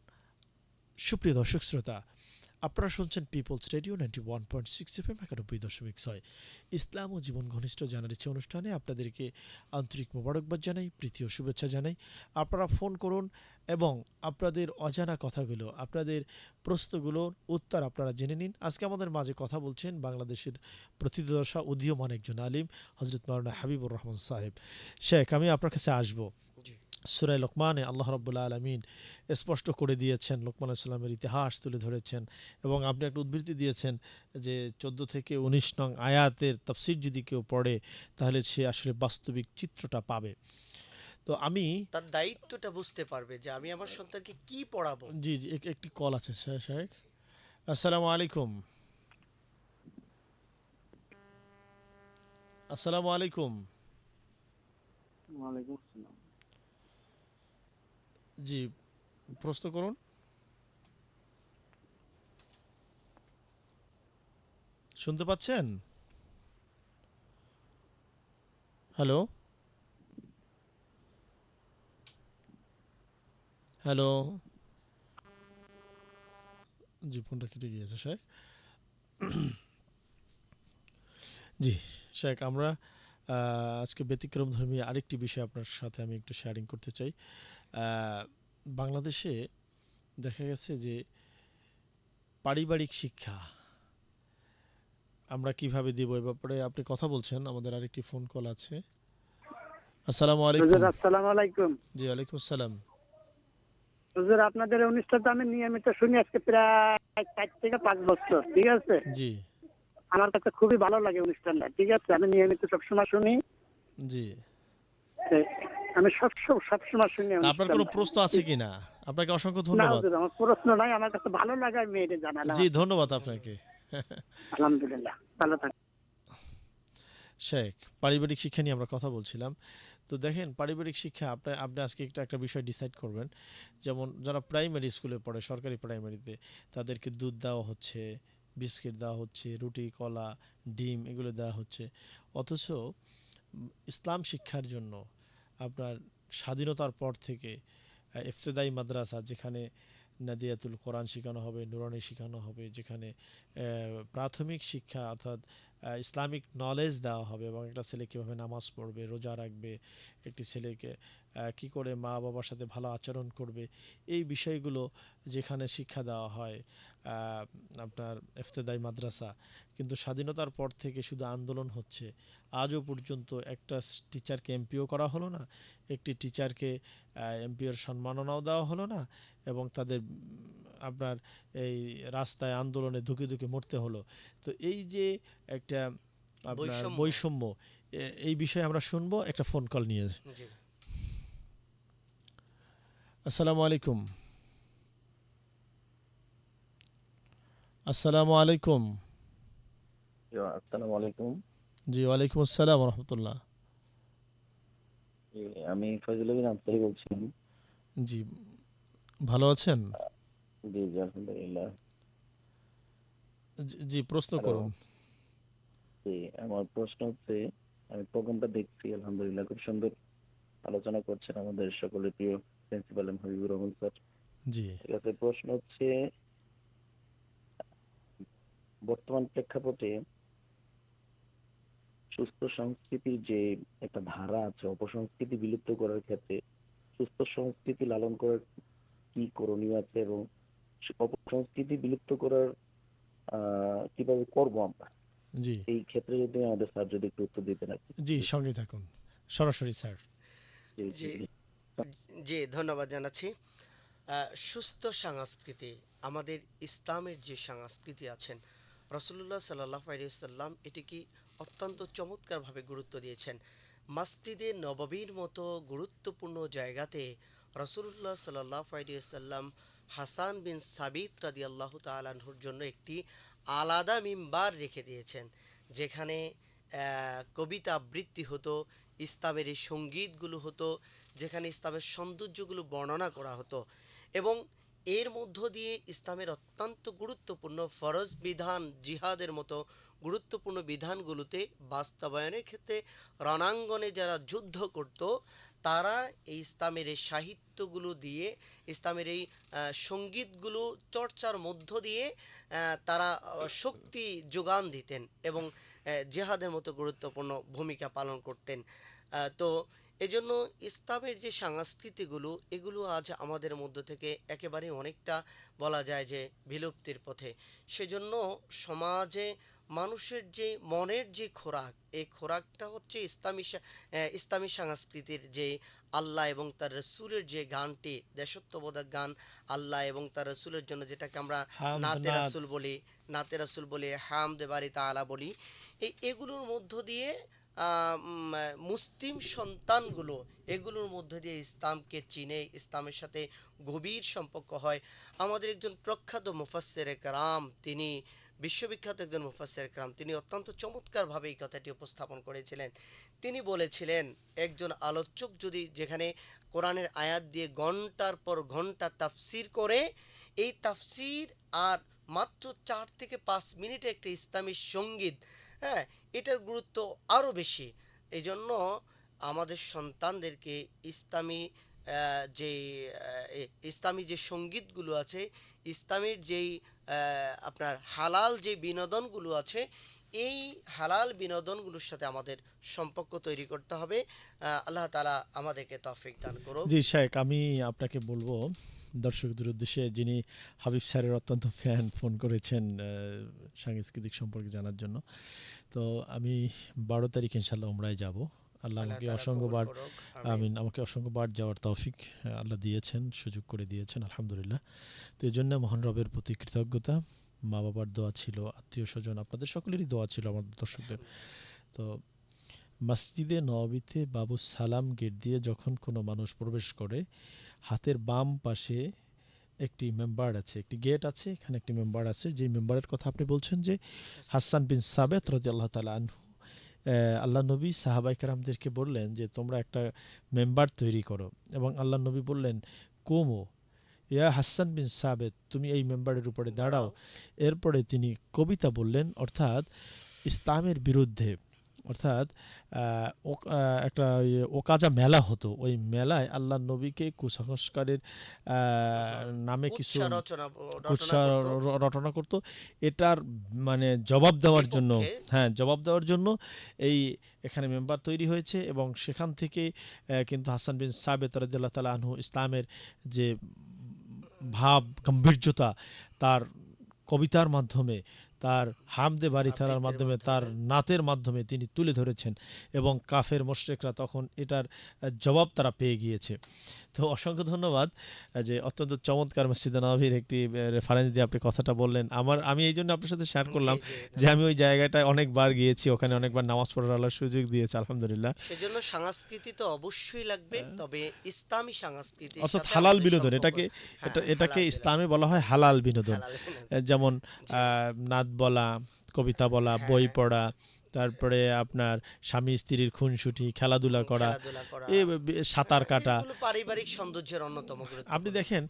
সুপ্রিয় দর্শক শ্রোতা, আপনারা শুনছেন পিপলস রেডিও 91.6 FM 91.6 ইসলাম ও জীবন ঘনিষ্ঠ জানার ইচ্ছে অনুষ্ঠানে আপনাদেরকে আন্তরিক মোবারকবাদ জানাই, প্রীতি ও শুভেচ্ছা জানাই। আপনারা ফোন করুন এবং আপনাদের অজানা কথাগুলো, আপনাদের প্রশ্নগুলোর উত্তর আপনারা জেনে নিন। আজকে আমাদের মাঝে কথা বলছেন বাংলাদেশের প্রথিতযশা উদীয়মান একজন আলিম হযরত মাওলানা হাবিবুর রহমান সাহেব। শেখ, আমি আপনার কাছে আসবো। সূরা লোকমানে আল্লাহ রাব্বুল আলামিন স্পষ্ট করে দিয়েছেন, লোকমান আলাইহিস সালামের ইতিহাস তুলে ধরেছেন এবং আপনি একটা উদ্ধৃতি দিয়েছেন যে 14 থেকে 19 নং আয়াতের তাফসীর যদি কেউ পড়ে তাহলে সে আসলে বাস্তবিক চিত্রটা পাবে। তো আমি তার দায়িত্বটা বুঝতে পারবে যে আমি আমার সন্তানকে কি পড়াবো। জি জি, একটি কল আছে শেখ। আসসালামু আলাইকুম। আসসালামু আলাইকুম। ওয়ালাইকুম আসসালাম। জি, প্রশ্ন করুন। শুনতে পাচ্ছেন? Hello hello. জি, ফোনটা কেটে গিয়েছে শেখ। জি শেখ, আমরা আজকে ব্যতিক্রমধর্মী আরেকটি বিষয় আপনার সাথে আমি একটু শেয়ারিং করতে চাই। বাংলাদেশে দেখা গেছে যে পারিবারিক শিক্ষা আমরা কিভাবে দিব এ ব্যাপারে আপনি কথা বলছেন। আমাদের আরেকটি ফোন কল আছে। আসসালামু আলাইকুম। হুজুর আসসালামু আলাইকুম। জি, ওয়ালাইকুম আসসালাম। হুজুর, আপনাদের অনুষ্ঠানটা আমি নিয়মিত শুনি আজকে প্রায় 4 থেকে 5 বছর, ঠিক আছে? জি আমার কাছে খুবই ভালো লাগে অনুষ্ঠানটা, ঠিক আছে? আমি নিয়মিত সবসময় শুনি। জি, আমি সবসময় শুনি আপনার কোনো প্রশ্ন আছে কিনা আপনাকে অসংখ্য না ধন্যবাদ। হুজুর, আমার প্রশ্ন নাই, আমার কাছে ভালো লাগে আমি এটা জানালাম। জি, ধন্যবাদ আপনাকে। আলহামদুলিল্লাহ, ভালো থাকবেন। শেখ, পারিবারিক শিক্ষা নিয়ে আমরা কথা বলছিলাম। তো দেখেন, পারিবারিক শিক্ষা আপনি আপনি আজকে একটা বিষয় ডিসাইড করবেন। যেমন যারা প্রাইমারি স্কুলে পড়ে, সরকারি প্রাইমারিতে, তাদেরকে দুধ দেওয়া হচ্ছে, বিস্কিট দেওয়া হচ্ছে, রুটি, কলা, ডিম এগুলো দেওয়া হচ্ছে। অথচ ইসলাম শিক্ষার জন্য আপনার স্বাধীনতার পর থেকে ইফতেদায়ী মাদ্রাসা, যেখানে নাদিয়াতুল কোরআন শেখানো হবে, নুরানি শেখানো হবে, যেখানে প্রাথমিক শিক্ষা অর্থাৎ ইসলামিক নলেজ দেওয়া হবে, এবং একটা ছেলে কীভাবে নামাজ পড়বে, রোজা রাখবে, একটি ছেলেকে কি করে মা বাবার সাথে ভালো আচরণ করবে, এই বিষয়গুলো যেখানে শিক্ষা দেওয়া হয় আপনার ইফতেদায়ী মাদ্রাসা। কিন্তু স্বাধীনতার পর থেকে শুধু আন্দোলন হচ্ছে। আজও পর্যন্ত একটা টিচারকে এমপিও করা হলো না, একটি টিচারকে এমপিওর সম্মাননাও দেওয়া হলো না, এবং তাদের আপনার এই রাস্তায় আন্দোলনে ধুকে ধুকে মরতে হলো। তো এই যে একটা আপনার বৈষম্য। বৈষম্য, এই বিষয়ে আমরা শুনবো একটা ফোন কল নিয়ে। জি। আসসালামু আলাইকুম। আসসালামু আলাইকুম। আসসালামু আলাইকুম। জি, ওয়ালাইকুম আসসালাম রহমতুল্লাহ। জি, আমি ফয়জুল আমিন আনসারী বলছিলাম। জি, ভালো আছেন? জি, জি, আলহামদুলিল্লাহ। জি, জি, প্রশ্ন হ্যালো। করুন। জি, আমার প্রশ্ন হচ্ছে, আমি প্রোগ্রামটা দেখছি, আলহামদুলিল্লাহ খুব সুন্দর আলোচনা করছেন আমাদের সকলের প্রিয় principal M Habibur Rahman sir. জি, ঠিক আছে, প্রশ্ন হচ্ছে, বর্তমান প্রেক্ষাপটে সুস্থ সংস্কৃতির যে একটা ধারা আছে, অপসংস্কৃতি বিলুপ্ত করার ক্ষেত্রে সুস্থ সংস্কৃতি লালন করার কি করণীয় আছে, এবং অপসংস্কৃতি বিলুপ্ত করার কিভাবে করবো আমরা, জি, এই ক্ষেত্রে যদি আমাদের স্যার যদি একটু উত্তর দিতেন আর কি। জি, সঙ্গে থাকুন সরাসরি স্যার। জি, জি, জি, জি। জি, ধন্যবাদ জানাচ্ছি। সুস্থ সংস্কৃতি, আমাদের ইসলামের যে সংস্কৃতি আছেন, রসুল্লাহ সাল্লাহ আলাইসাল্লাম এটিকে অত্যন্ত চমৎকারভাবে গুরুত্ব দিয়েছেন। মসজিদে নববীর মতো গুরুত্বপূর্ণ জায়গাতে রসুল্লাহ সাল্লাহ আলাইসাল্লাম হাসান বিন সাবিত রাদি আল্লাহ তালাহুর জন্য একটি আলাদা মিম্বার রেখে দিয়েছেন, যেখানে কবিতা আবৃত্তি হতো, ইসলামের এই সঙ্গীতগুলো হতো, যেখানে ইসলামের সৌন্দর্যগুলো বর্ণনা করা হতো, এবং এর মধ্য দিয়ে ইসলামের অত্যন্ত গুরুত্বপূর্ণ ফরজ বিধান, জিহাদের মতো গুরুত্বপূর্ণ বিধানগুলোতে বাস্তবায়নের ক্ষেত্রে রণাঙ্গনে যারা যুদ্ধ করত, তারা এই ইসলামের এই সাহিত্যগুলো দিয়ে, ইসলামের এই সঙ্গীতগুলো চর্চার মধ্য দিয়ে তারা শক্তি যোগান দিতেন এবং জেহাদের মতো গুরুত্বপূর্ণ ভূমিকা পালন করতেন। তো এজন্য ইসলামের যে সংস্কৃতিগুলো, এগুলো আজ আমাদের মধ্য থেকে একেবারে অনেকটা বলা যায় যে বিলুপ্তির পথে। সেজন্য সমাজে মানুষের যে মনের যে খোরাক, এই খোরাকটা হচ্ছে ইসলামী সংস্কৃতির যে আল্লাহ এবং তার রসুলের যে গানটি, দেশত্ববোধক গান, আল্লাহ এবং তার রসুলের জন্য যেটাকে আমরা হামদ নাতে নাদ। রাসুল বলি, নাতে রাসুল বলি, হামদে বাড়ি তাআলা বলি। এগুলোর মধ্য দিয়ে মুসলিম সন্তানগুলো এগুলোর মধ্যে দিয়ে ইসলামকে চিনে, ইসলামের সাথে গভীর সম্পর্ক হয়। আমাদের একজন প্রখ্যাত মুফাসসিরে কেরাম, তিনি বিশ্ববিখ্যাত একজন মুফাসসিরে কেরাম, তিনি অত্যন্ত চমৎকারভাবে এই কথাটি উপস্থাপন করেছিলেন। তিনি বলেছিলেন, একজন আলোচক যদি যেখানে কোরআনের আয়াত দিয়ে ঘন্টার পর ঘন্টা তাফসির করে, এই তাফসির আর মাত্র 4 থেকে 5 মিনিটে একটা ইসলামী সঙ্গীত, হ্যাঁ, এটার গুরুত্ব আরও বেশি। এই জন্য আমাদের সন্তানদেরকে ইসলামী ইসলামী যে সঙ্গীতগুলো আছে, ইসলামের যেই আপনার হালাল যে বিনোদনগুলো আছে, এই হালাল বিনোদনগুলোর সাথে আমাদের সম্পর্ক তৈরি করতে হবে। আল্লাহ তাআলা আমাদেরকে তৌফিক দান করুক। জি শেখ, আমি আপনাকে বলবো দর্শকদের উদ্দেশ্যে, যিনি হাবিব স্যারের অত্যন্ত ফ্যান, ফোন করেছেন সাংস্কৃতিক সম্পর্কে জানার জন্য। তো আমি 12 তারিখ ইনশাল্লাহ উমরায় যাব। আল্লাহ আল্লাহ আমাকে তাআলা কবুল অসংখ্যবার, করুক। আমিন, আমাকে অসংখ্যবার যাওয়ার তৌফিক আল্লাহ দিয়েছেন, সুযোগ করে দিয়েছেন, আলহামদুলিল্লাহ। তো এই জন্য মহান রবের প্রতি কৃতজ্ঞতা। মা বাবার দোয়া ছিল, আত্মীয় স্বজন, আপনাদের সকলেরই দোয়া ছিল, আমাদের দর্শকদের। তো মসজিদে নববীতে বাবু সালাম গেট দিয়ে যখন কোনো মানুষ প্রবেশ করে, হাতের বাম পাশে একটি মেম্বার আছে, একটি গেট আছে, এখানে একটি মেম্বার আছে, যে মেম্বারের কথা আপনি বলছেন যে হাসান বিন সাবেত রাদিয়াল্লাহু তাআলা আনহু, আল্লাহ নবী সাহাবায়ে কেরামদেরকে বললেন যে তোমরা একটা মেম্বার তৈরি করো, এবং আল্লাহ নবী বললেন কুমু ইয়া হাসান বিন সাবেত, তুমি এই মেম্বারের উপরে দাঁড়াও। এরপরে তিনি কবিতা বললেন, অর্থাৎ ইসলামের বিরুদ্ধে, অর্থাৎ একটা ওকাজা মেলা হতো, ওই মেলায় আল্লাহ নবীকে কুসংস্কারের নামে কিছু উৎসাহ রচনা কুৎসা করতো রটনা করতো। এটার মানে জবাব দেওয়ার জন্য, বিপক্ষে। হ্যাঁ জবাব দেওয়ার জন্য এই এখানে মেম্বার তৈরি হয়েছে, এবং সেখান থেকে কিন্তু হাসান বিন সাবেত রাদিয়াল্লাহু তাআলা আনহু ইসলামের যে ভাব গাম্ভীর্যতা তার কবিতার মাধ্যমে, তার হামদে বাড়ি থারার আবৃত্তির মাধ্যমে, তার মাধ্যমে। নাতের মাধ্যমে তিনি তুলে ধরেছেন, এবং কাফের মোশরিকরা তখন এটার জবাব তারা পেয়ে গিয়েছে। তো অসংখ্য ধন্যবাদ যে অত্যন্ত চমৎকার মসজিদে নববীর একটি রেফারেন্স দিয়ে আপনি কথাটা বললেন। আমি এই জন্য আপনার সাথে শেয়ার করলাম জি, জি, যে আমি ওই জায়গাটায় অনেকবার গিয়েছি, ওখানে অনেকবার নামাজ পড়ার আল্লাহ সুযোগ দিয়েছে আলহামদুলিল্লাহ। সেজন্য সংস্কৃতি তো অবশ্যই লাগবে, তবে ইসলামী সংস্কৃতির অর্থাৎ সাথে হালাল আমাদের বিনোদন, সম্পর্ক। এটাকে হ্যাঁ, এটাকে হালাল ইসলামে বলা হয় হালাল বিনোদন। হালাল বিনোদন। যেমন জি। নাত বলা, কবিতা বলা, বই হ্যাঁ, পড়া, তারপরে আপনার স্বামী স্ত্রীর খুনসুটি, খেলাধুলা করা, খেলাধুলা করা, সাঁতার কাটা। এগুলো পারিবারিক সৌন্দর্যের অন্যতম আপনি গুরুত্বপূর্ণ। দেখেন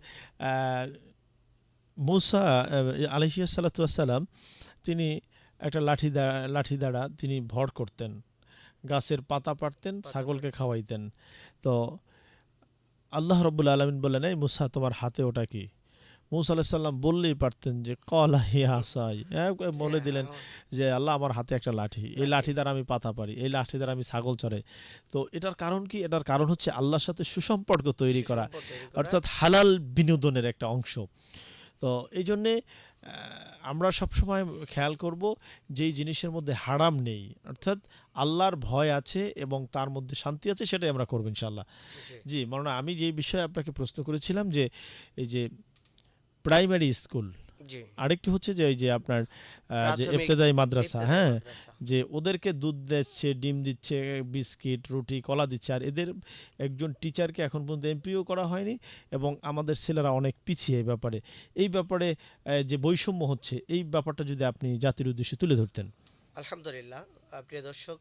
মূসা আলাইহিস সালাতু ওয়াস সালাম, তিনি একটা লাঠি দ্বারা তিনি ভর করতেন, গাছের পাতা পাড়তেন, পাতা ছাগলকে পাড়তেন। খাওয়াইতেন। তো আল্লাহ রাব্বুল আলামিন বললেন, এই মূসা তোমার হাতে ওটা কি? মূসা আলাইহিস সালাম বললেই পারতেন যে কলা হিয়া আসাই, বলে হ্যাঁ, দিলেন যে আল্লাহ আমার হাতে একটা লাঠি, এই লাঠি দ্বারা আমি পাতা পারি, এই লাঠি দ্বারা আমি ছাগল চড়াই। তো এটার কারণ কি? এটার কারণ হচ্ছে আল্লাহর সাথে সুসম্পর্ক তৈরি করা, সুসম্পর্ক তৈরি করা। অর্থাৎ হালাল বিনোদনের একটা অংশ। তো এই জন্যে আমরা সবসময় খেয়াল করব যেই জিনিসের মধ্যে হারাম নেই, অর্থাৎ আল্লাহর ভয় আছে এবং তার মধ্যে শান্তি আছে, সেটাই আমরা করবো ইনশাল্লাহ। জি, জি মাওলানা, আমি যে বিষয়ে আপনাকে প্রশ্ন করেছিলাম যে এই যে প্রাইমারি স্কুল, জি। আরেকটি হচ্ছে যে এই যে আপনার যে প্রাথমিক ইবতেদায়ী মাদ্রাসা, ইবতেদায়ী হ্যাঁ, মাদ্রাসা। যে ওদেরকে দুধ দিচ্ছে, ডিম দিচ্ছে, বিস্কিট, রুটি, কলা দিচ্ছে, আর এদের একজন টিচারকে এখন পর্যন্ত এমপিও করা হয়নি, এবং আমাদের ছেলেরা অনেক পিছিয়ে এই ব্যাপারে। এই ব্যাপারে যে বৈষম্য হচ্ছে, এই ব্যাপারটা যদি আপনি জাতির উদ্দেশ্যে তুলে ধরতেন। আলহামদুলিল্লাহ, প্রিয় দর্শক,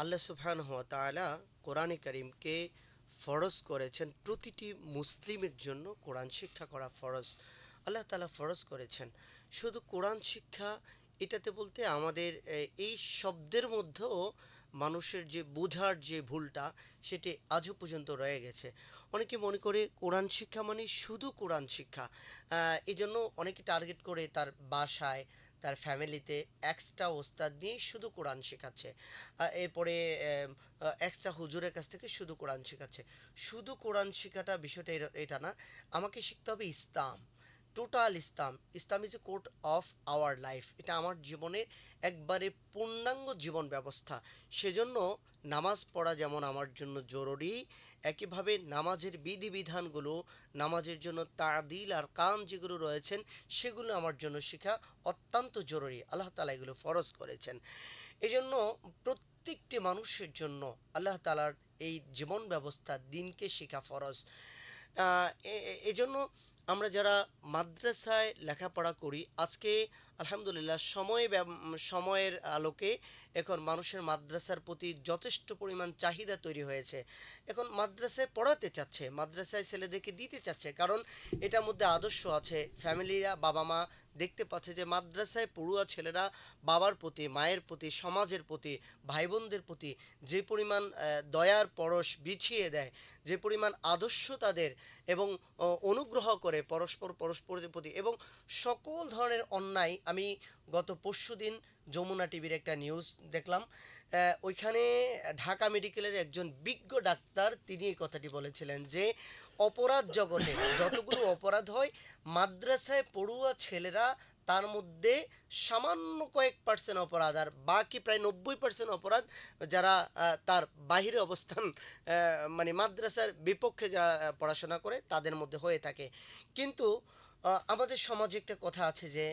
আল্লাহ সুবহানাহু ওয়া তাআলা কোরআনে কারীমকে ফরজ করেছেন, প্রতিটি মুসলিমের জন্য কোরআন শিক্ষা করা ফরজ। আল্লাহ তাআলা ফরজ করেছেন। শুধু কোরআন শিক্ষা এটাতে বলতে আমাদের এই শব্দের মধ্যেও মানুষের যে বোঝার যে ভুলটা, সেটি আজও পর্যন্ত রয়ে গেছে। অনেকে মনে করে কোরআন শিক্ষা মানে শুধু কোরআন শিক্ষা। এই জন্য অনেকে টার্গেট করে তার বাসায়, তার ফ্যামিলিতে এক্সট্রা ওস্তাদ নিয়ে শুধু কোরআন শেখাচ্ছে, এরপরে এক্সট্রা হুজুরের কাছ থেকে শুধু কোরআন শেখাচ্ছে। শুধু কোরআন শেখাটা বিষয়টা এটা না, আমাকে শিখতে হবে Islam, total Islam. Islam is a code of our life, এটা আমার জীবনের একবারে পূর্ণাঙ্গ জীবন ব্যবস্থা। সেজন্য নামাজ পড়া যেমন আমার জন্য জরুরি, একইভাবে নামাজের বিধিবিধানগুলো, নামাজের জন্য তাদিল আর কান যেগুলো রয়েছেন, সেগুলো আমার জন্য শেখা অত্যন্ত জরুরি। আল্লাহ তাআলা এগুলো ফরজ করেছেন। এজন্য প্রত্যেকটি মানুষের জন্য আল্লাহ তাআলার এই জীবন ব্যবস্থা, দিনকে শেখা ফরজ। এজন্য আমরা যারা মাদ্রাসায় লেখাপড়া করি, আজকে আলহামদুলিল্লাহ সময়ের আলোকে এখন মানুষের মাদ্রাসার প্রতি যথেষ্ট পরিমাণ চাহিদা তৈরি হয়েছে। এখন মাদ্রাসায় পড়াতে চাচ্ছে, মাদ্রাসায় ছেলেদেরকে দিতে চাচ্ছে, কারণ এটার মধ্যে আদর্শ আছে। ফ্যামিলিরা, বাবা মা দেখতে পাচ্ছে যে মাদ্রাসায় পড়ুয়া ছেলেরা বাবার প্রতি, মায়ের প্রতি, সমাজের প্রতি, ভাই বোনদের প্রতি যে পরিমাণ দয়ার পরশ বিছিয়ে দেয়, যে পরিমাণ আদর্শ তাদের, এবং অনুগ্রহ করে পরস্পরের প্রতি, এবং সকল ধরনের অন্যায়। আমি গত পরশুদিন যমুনা টিভির একটা নিউজ দেখলাম, ওইখানে ঢাকা মেডিকেলের একজন বিজ্ঞ ডাক্তার তিনি এই কথাটি বলেছিলেন যে অপরাধ জগতে যতগুলো অপরাধ হয়, মাদ্রাসায় পড়ুয়া ছেলেরা তার মধ্যে সামান্য কয়েক পার্সেন্ট অপরাধ, আর বাকি প্রায় 90% অপরাধ যারা তার বাহিরে অবস্থান, মানে মাদ্রাসার বিপক্ষে যারা পড়াশোনা করে, তাদের মধ্যে হয়ে থাকে। কিন্তু আমাদের সমাজে একটা কথা আছে যে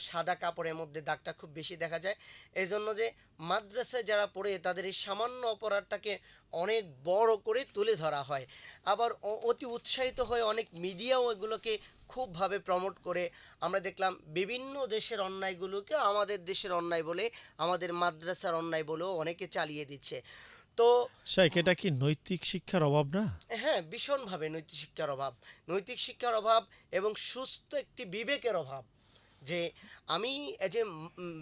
সাদা কাপড়ের মধ্যে দাগটা খুব বেশি দেখা যায়, এই জন্য যে মাদ্রাসায় যারা পড়ে তাদের এই সামান্য অপরাধটাকে অনেক বড় করে তুলে ধরা হয়। আবার অতি উৎসাহিত হয়ে অনেক মিডিয়াও এগুলোকে খুবভাবে প্রমোট করে। আমরা দেখলাম বিভিন্ন দেশের অন্যায়গুলোকে আমাদের দেশের অন্যায় বলে, আমাদের মাদ্রাসার অন্যায় বলেও অনেকে চালিয়ে দিচ্ছে। তো শাইখ, এটা কি নৈতিক শিক্ষার অভাব না? হ্যাঁ, ভীষণভাবে নৈতিক শিক্ষার অভাব, নৈতিক শিক্ষার অভাব এবং সুস্থ একটি বিবেকের অভাব। যে আমি এজ এ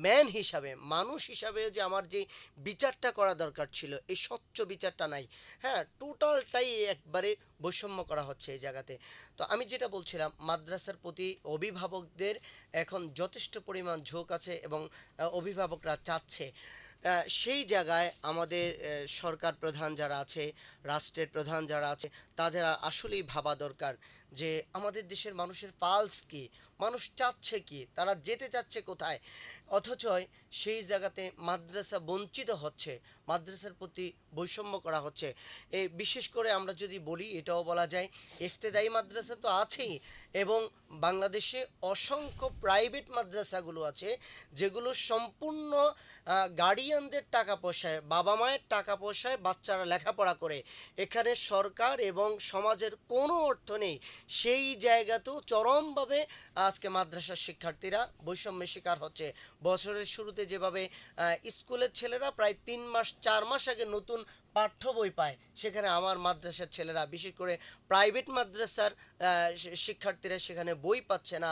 ম্যান হিসাবে, মানুষ হিসাবে যে আমার যে বিচারটা করা দরকার ছিল, এই স্বচ্ছ বিচারটা নাই। হ্যাঁ, টোটালটাই একবারে বৈষম্য করা হচ্ছে এই জায়গাতে। তো আমি যেটা বলছিলাম, মাদ্রাসার প্রতি অভিভাবকদের এখন যথেষ্ট পরিমাণ ঝোঁক আছে এবং অভিভাবকরা চাচ্ছে সেই জায়গায় আমাদের সরকার প্রধান যারা আছে, রাষ্ট্রের প্রধান যারা আছে, তাদের আসলেই ভাবা দরকার যে আমাদের দেশের মানুষের পালস কি, মানুষ চাচ্ছে কি, তারা যেতে চাচ্ছে কোথায়, অথচ সেই জায়গাতে মাদ্রাসা বঞ্চিত হচ্ছে, মাদ্রাসার প্রতি বৈষম্য করা হচ্ছে। এই বিশেষ করে আমরা যদি বলি, এটাও বলা যায় ইফতেদায়ী মাদ্রাসা তো আছেই, এবং বাংলাদেশে অসংখ্য প্রাইভেট মাদ্রাসাগুলো আছে যেগুলো সম্পূর্ণ গার্ডিয়ানদের টাকা পয়সায়, বাবা মায়ের টাকা পয়সায় বাচ্চারা লেখাপড়া করে। এখানে সরকার এবং সমাজের কোনো অর্থ নেই। সেই জায়গাতেও চরমভাবে আজকে মাদ্রাসার শিক্ষার্থীরা বৈষম্যের শিকার হচ্ছে। বছরের শুরুতে যেভাবে স্কুলের ছেলেরা প্রায় 3 মাস 4 মাস আগে নতুন পাঠ্য বই পায়, সেখানে আমার মাদ্রাসার ছেলেরা, বিশেষ করে প্রাইভেট মাদ্রাসার শিক্ষার্থীরা সেখানে বই পাচ্ছে না,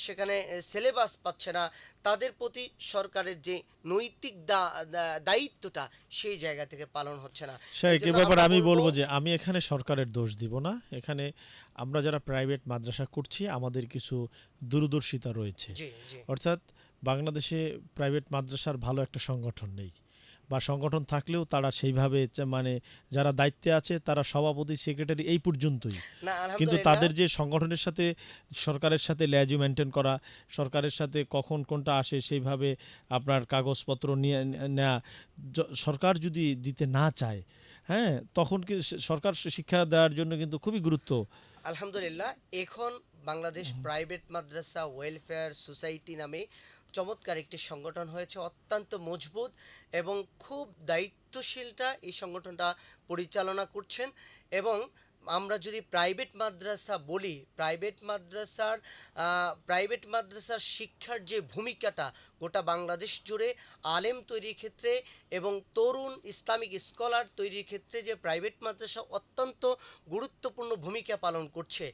সেখানে সিলেবাস পাচ্ছে না। তাদের প্রতি সরকারের যে নৈতিক দায়িত্বটা সেই জায়গা থেকে পালন হচ্ছে না। শাইখ, এ এজন্য ব্যাপারে আমরা আমি বলবো, বলবো যে আমি এখানে সরকারের দোষ দিব না। এখানে আমরা যারা প্রাইভেট মাদ্রাসা করছি আমাদের কিছু দূরদর্শিতা রয়েছে। জি জি অর্থাৎ বাংলাদেশে প্রাইভেট মাদ্রাসার ভালো একটা সংগঠন নেই, বা সংগঠন থাকলেও তারা সেইভাবে মানে যারা দায়িত্বে আছে তারা সভাপতি, সেক্রেটারি, এই পর্যন্তই। না, কিন্তু আলহামদুলিল্লাহ। তাদের যে সংগঠনের সাথে, সরকারের সাথে ল্যাজু মেনটেন করা, সরকারের সাথে কখন কোনটা আসে সেইভাবে আপনার কাগজপত্র নিয়ে নেওয়া, সরকার যদি দিতে না চায়, হ্যাঁ, তখন কি সরকার শিক্ষা দেওয়ার জন্য কিন্তু খুবই গুরুত্ব। আলহামদুলিল্লাহ, এখন বাংলাদেশ প্রাইভেট মাদ্রাসা ওয়েলফেয়ার সোসাইটি নামে চমৎকার একটি সংগঠন হয়েছে, অত্যন্ত মজবুত এবং খুব দায়িত্বশীলটা এই সংগঠনটা পরিচালনা করছেন। এবং আমরা যদি প্রাইভেট মাদ্রাসা বলি, প্রাইভেট মাদ্রাসার শিক্ষার যে ভূমিকাটা গোটা বাংলাদেশ জুড়ে আলেম তৈরির ক্ষেত্রে এবং তরুণ ইসলামিক স্কলার তৈরির ক্ষেত্রে যে প্রাইভেট মাদ্রাসা অত্যন্ত গুরুত্বপূর্ণ ভূমিকা পালন করছে,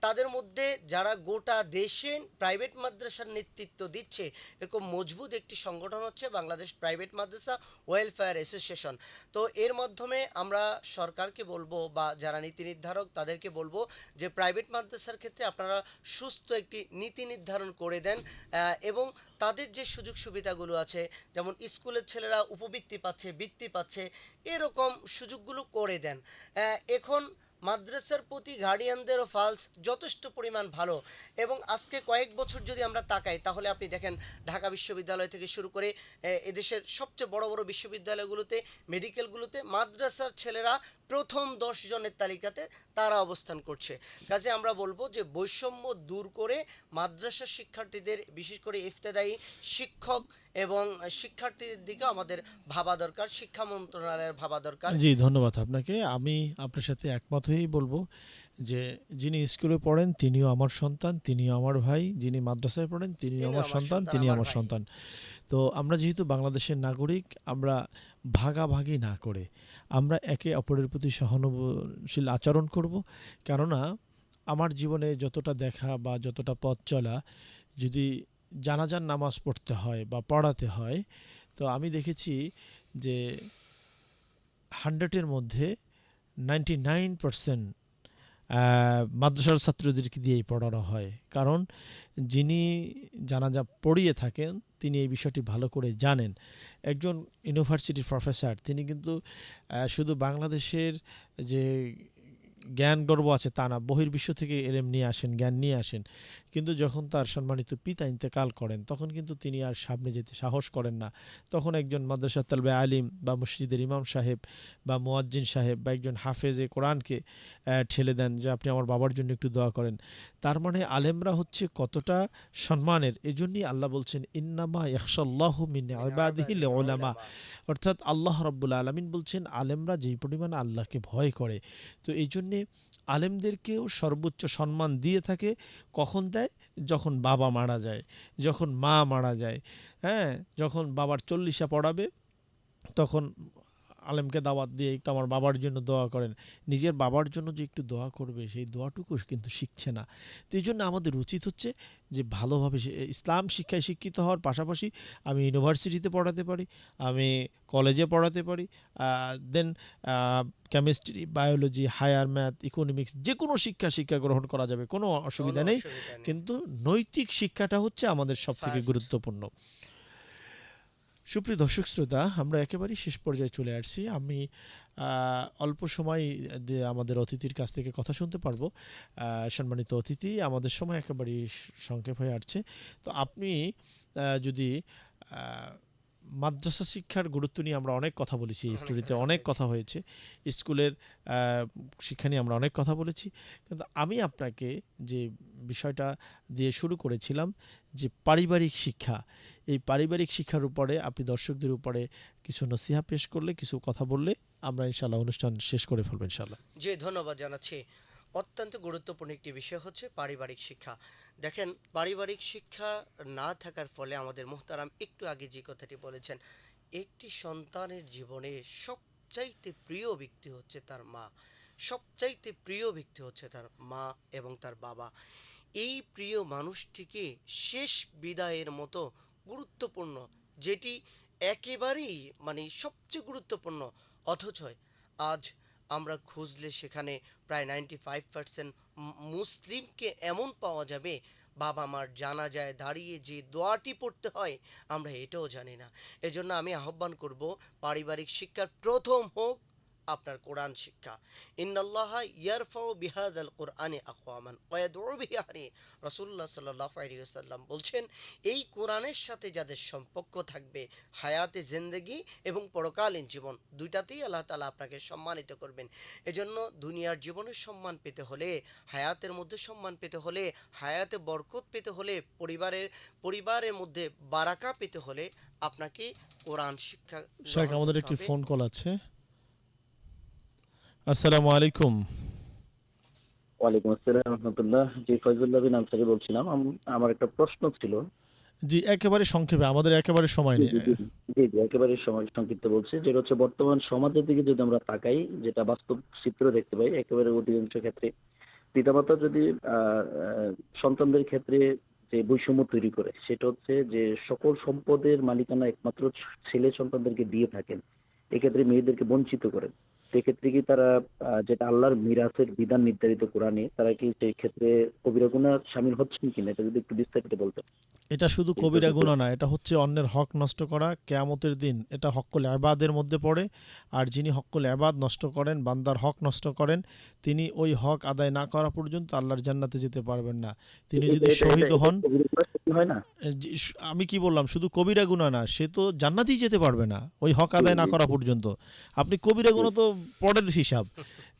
তাদের মধ্যে যারা গোটা দেশে প্রাইভেট মাদ্রাসার নেতৃত্ব দিচ্ছে, এরকম মজবুত একটি সংগঠন হচ্ছে বাংলাদেশ প্রাইভেট মাদ্রাসা ওয়েলফেয়ার অ্যাসোসিয়েশন। তো এর মাধ্যমে আমরা সরকারকে বলবো, বা যারা নীতি নির্ধারক তাদেরকে বলবো, যে প্রাইভেট মাদ্রাসার ক্ষেত্রে আপনারা সুস্থ একটি নীতি নির্ধারণ করে দেন, এবং তাদের যে সুযোগ সুবিধাগুলো আছে, যেমন স্কুলের ছেলেরা উপবৃত্তি পাচ্ছে, বৃত্তি পাচ্ছে, এরকম সুযোগগুলো করে দেন। এখন মাদ্রাসার প্রতি গার্ডিয়ানদেরও ফালস যথেষ্ট পরিমাণ ভালো। এবং আজকে কয়েক বছর যদি আমরা তাকাই, তাহলে আপনি দেখেন ঢাকা বিশ্ববিদ্যালয় থেকে শুরু করে এদেশের সবচেয়ে বড় বড় বিশ্ববিদ্যালয়গুলোতে, মেডিকেলগুলোতে মাদ্রাসার ছেলেরা প্রথম 10 জনের তালিকাতে তারা অবস্থান করছে। কাজে আমরা বলবো যে বৈষম্য দূর করে মাদ্রাসার শিক্ষার্থীদের, বিশেষ করে ইফতেদায়ী শিক্ষক এবং শিক্ষার্থীদের দিকে আমাদের ভাবা দরকার, শিক্ষা মন্ত্রণালয়ের ভাবা দরকার। জি, ধন্যবাদ আপনাকে। আমি আপনার সাথে একমত হয়েই বলবো যে যিনি স্কুলে পড়েন তিনিও আমার সন্তান, তিনিও আমার ভাই, যিনি মাদ্রাসায় পড়েন তিনিও আমার সন্তান, তিনি আমার ভাই। সন্তান। তো আমরা যেহেতু বাংলাদেশের নাগরিক, আমরা ভাগাভাগি না করে আমরা একে অপরের প্রতি সহানুভূতিশীল আচরণ করব। কেননা আমার জীবনে যতটা দেখা বা যতটা পথ চলা, যদি জানাজার নামাজ পড়তে হয় বা পড়াতে হয়, তো আমি দেখেছি যে 100-এর মধ্যে 99% মাদ্রাসার ছাত্রদেরকে দিয়েই পড়ানো হয়। কারণ যিনি জানাজা পড়িয়ে থাকেন তিনি এই বিষয়টি ভালো করে জানেন। একজন ইউনিভার্সিটির প্রফেসর, তিনি কিন্তু শুধু বাংলাদেশের যে জ্ঞান গর্ব আছে তা না, বহির্বিশ্ব থেকে এলেম নিয়ে আসেন, জ্ঞান নিয়ে আসেন। কিন্তু যখন তার সম্মানিত পিতা ইন্তেকাল করেন, তখন কিন্তু তিনি আর সামনে যেতে সাহস করেন না। তখন একজন মাদ্রাসা তালবে আলিম বা মসজিদের ইমাম সাহেব বা মুয়াজ্জিন সাহেব বা একজন হাফেজে কোরআনকে ঠেলে দেন যে আপনি আমার বাবার জন্য একটু দোয়া করেন। তার মানে আলেমরা হচ্ছে কতটা সম্মানের। এজন্যই আল্লাহ বলছেন ইন্নামা ইয়াখশাল্লাহু মিন ইবাদিহিল উলামা, অর্থাৎ আল্লাহ রাব্বুল আলামিন বলছেন আলেমরা যেই পরিমাণ আল্লাহকে ভয় করে। তো এই জন্যে আলেমদেরকেও সর্বোচ্চ সম্মান দিয়ে থাকে। কখন দেয়? যখন বাবা মারা যায়, যখন মা মারা যায়, হ্যাঁ, যখন বাবার 40 পড়াবে তখন আলেমকে দাওয়াত দিয়ে একটু আমার বাবার জন্য দোয়া করেন। নিজের বাবার জন্য যে একটু দোয়া করবে সেই দোয়াটুকু কিন্তু শিখছে না। তো এই জন্য আমাদের উচিত হচ্ছে যে ভালোভাবে ইসলাম শিক্ষায় শিক্ষিত হওয়ার পাশাপাশি আমি ইউনিভার্সিটিতে পড়াতে পারি, আমি কলেজে পড়াতে পারি, then chemistry, biology, higher math, economics, যে কোনো শিক্ষা গ্রহণ করা যাবে, কোনো অসুবিধা নেই। কিন্তু নৈতিক শিক্ষাটা হচ্ছে আমাদের সবথেকে গুরুত্বপূর্ণ। সুপ্রিয় দর্শক শ্রোতা, আমরা একেবারেই শেষ পর্যায়ে চলে আসছি। আমি অল্প সময় আমাদের অতিথির কাছ থেকে কথা শুনতে পারবো। সম্মানিত অতিথি, আমাদের সময় একেবারেই সংক্ষেপ হয়ে আসছে। তো আপনি যদি মাদ্রাসা শিক্ষার গুরুত্ব নিয়ে আমরা অনেক কথা বলেছি, স্টোরিতে অনেক কথা হয়েছে, স্কুলের শিক্ষা নিয়ে আমরা অনেক কথা বলেছি, কিন্তু আমি আপনাকে যে বিষয়টা দিয়ে শুরু করেছিলাম যে পারিবারিক শিক্ষা, এই পারিবারিক শিক্ষার উপরে আপনি দর্শকদের উপরে কিছু নসিহা পেশ করলে, কিছু কথা বললে আমরা ইনশাআল্লাহ অনুষ্ঠান শেষ করে ফেলবো ইনশাআল্লাহ। জি, ধন্যবাদ জানাচ্ছি। অত্যন্ত গুরুত্বপূর্ণ একটি বিষয় হচ্ছে পারিবারিক শিক্ষা। দেখেন, পারিবারিক শিক্ষা না থাকার ফলে আমাদের মুহতারাম একটু আগে যে কথাটি বলেছেন, একটি সন্তানের জীবনে সবচাইতে প্রিয় ব্যক্তি হচ্ছে তার মা, সবচাইতে প্রিয় ব্যক্তি হচ্ছে তার মা এবং তার বাবা। এই প্রিয় মানুষটিকে শেষ বিদায়ের মতো গুরুত্বপূর্ণ, যেটি একেবারেই মানে সবচেয়ে গুরুত্বপূর্ণ, অথচ আজ আমরা খুঁজলে সেখানে প্রায় 95% মুসলিমকে এমন পাওয়া যাবে বাবা মার জানাজায় দাঁড়িয়ে যে দোয়াটি পড়তে হয় আমরা এটাও জানি না। এজন্য আমি আহ্বান করব, পারিবারিক শিক্ষার প্রথম হোক আপনার কোরআন শিক্ষা। ইন্নাল্লাহা ইয়ারফাউ বিহাদাল কোরআনে আকওয়ামান ওয়া ইয়াদউ বিহি, রাসূলুল্লাহ সাল্লাল্লাহু আলাইহি ওয়াসাল্লাম বলছেন, এই কোরআনের সাথে যাদের সম্পর্ক থাকবে, হায়াতে জিন্দেগি এবং পরকালীন জীবন দুইটাতেই আল্লাহ তাআলা আপনাকে সম্মানিত করবেন। এজন্য দুনিয়ার জীবনে সম্মান পেতে হলে, হায়াতের মধ্যে সম্মান পেতে হলে, হায়াতে বরকত পেতে হলে, পরিবারের মধ্যে বারাকা পেতে হলে আপনাকে কোরআন শিক্ষা শেখ, আমাদের গ্রহণ একটি করতে হবে। ফোন কল আছে। আসসালামু আলাইকুম। ওয়ালাইকুম আসসালাম রহমতুল্লাহ। জি, ফয়জুল্লাহ বিন আনসারী বলছিলাম। আমার একটা প্রশ্ন ছিল। জি, একেবারে সংক্ষেপে, আমাদের একেবারে সময় জি নেই। জি জি জি জি, একেবারে সময় সংক্ষিপ্ত বলছি, যেটা হচ্ছে বর্তমান সমাজের দিকে যদি আমরা তাকাই, যেটা বাস্তব চিত্র দেখতে পাই একেবারে অধিকাংশ ক্ষেত্রে পিতামাতা যদি আহ আহ, সন্তানদের ক্ষেত্রে যে বৈষম্য তৈরি করে, সেটা হচ্ছে যে সকল সম্পদের মালিকানা একমাত্র ছেলে সন্তানদেরকে দিয়ে থাকেন, এক্ষেত্রে মেয়েদেরকে বঞ্চিত করেন। সেক্ষেত্রে কি তারা যেটা আল্লাহর মিরাসের বিধান নির্ধারিত কোরআনে, তারা কি সেই ক্ষেত্রে কবিরা গুনাহ শামিল হচ্ছেন কিনা, এটা যদি একটু বিস্তারিত বলতেন। এটা শুধু এই কবিরা প্রশ্নটা। গুনাহ না, এটা হচ্ছে অন্যের হক নষ্ট করা। কিয়ামতের দিন এটা হক্কুল ইবাদের মধ্যে পড়ে। আর যিনি হক্কুল ইবাদ নষ্ট করেন, বান্দার হক নষ্ট করেন, তিনি ওই হক আদায় না করা পর্যন্ত আল্লাহর জান্নাতে যেতে পারবেন না। তিনি এটা যদি এটা এটা শহীদ এটা হন, কবিরা গুনাহ শামিল হয় না? আমি কি বললাম, শুধু কবিরা গুনাহ না, সে তো জান্নাতেই যেতে পারবে না ওই হক জি আদায় না জি করা পর্যন্ত। আপনি কবিরা জি গুনাহ তো পরের হিসাব,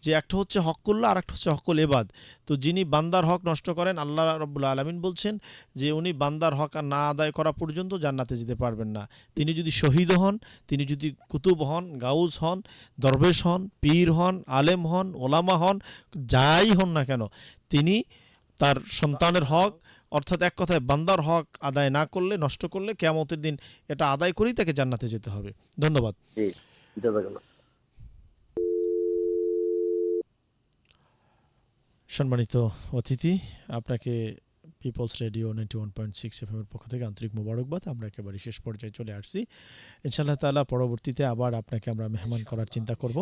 যে একটা হচ্ছে হক্কুল্লাহ আর একটা হচ্ছে হক্কুল ইবাদ। তো যিনি বান্দার হক নষ্ট করেন, আল্লাহ রাব্বুল আলামিন বলছেন যে উনি বান্দার হক আর না আদায় করা পর্যন্ত জান্নাতে যেতে পারবেন না। তিনি যদি শহীদ হন, তিনি যদি কুতুব হন, গাউস হন, দরবেশ হন, পীর হন, আলেম হন, ওলামা হন, যাই হন না কেন, তিনি তার সন্তানের হক, অর্থাৎ এক কথায় বান্দার হক আদায় না করলে, নষ্ট করলে, কিয়ামতের দিন এটা আদায় করেই তাকে জান্নাতে যেতে হবে। ধন্যবাদ। জি, জাযাকাল্লাহ। সম্মানিত অতিথি, আপনাকে পিপলস রেডিও 91.6 এফএম এর পক্ষ থেকে আন্তরিক মোবারকবাদ। আমরা একেবারে শেষ পর্যায়ে চলে আসছি। ইনশাআল্লাহ তাআলা পরবর্তীতে আবার আপনাকে আমরা মেহমান করার চিন্তা করব।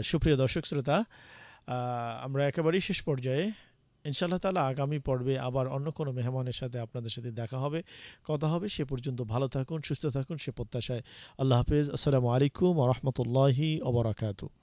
সুপ্রিয় দর্শক শ্রোতা, আমরা একেবারেই শেষ পর্যায়ে। ইনশাআল্লাহ তাআলা আগামী পর্বে আবার অন্য কোনো মেহমানের সাথে আপনাদের সাথে দেখা হবে, কথা হবে। সে পর্যন্ত ভালো থাকুন, সুস্থ থাকুন, সে প্রত্যাশায় আল্লাহ হাফেজ। আসসালামু আলাইকুম ওয়া রাহমাতুল্লাহি ওয়া বারাকাতুহু।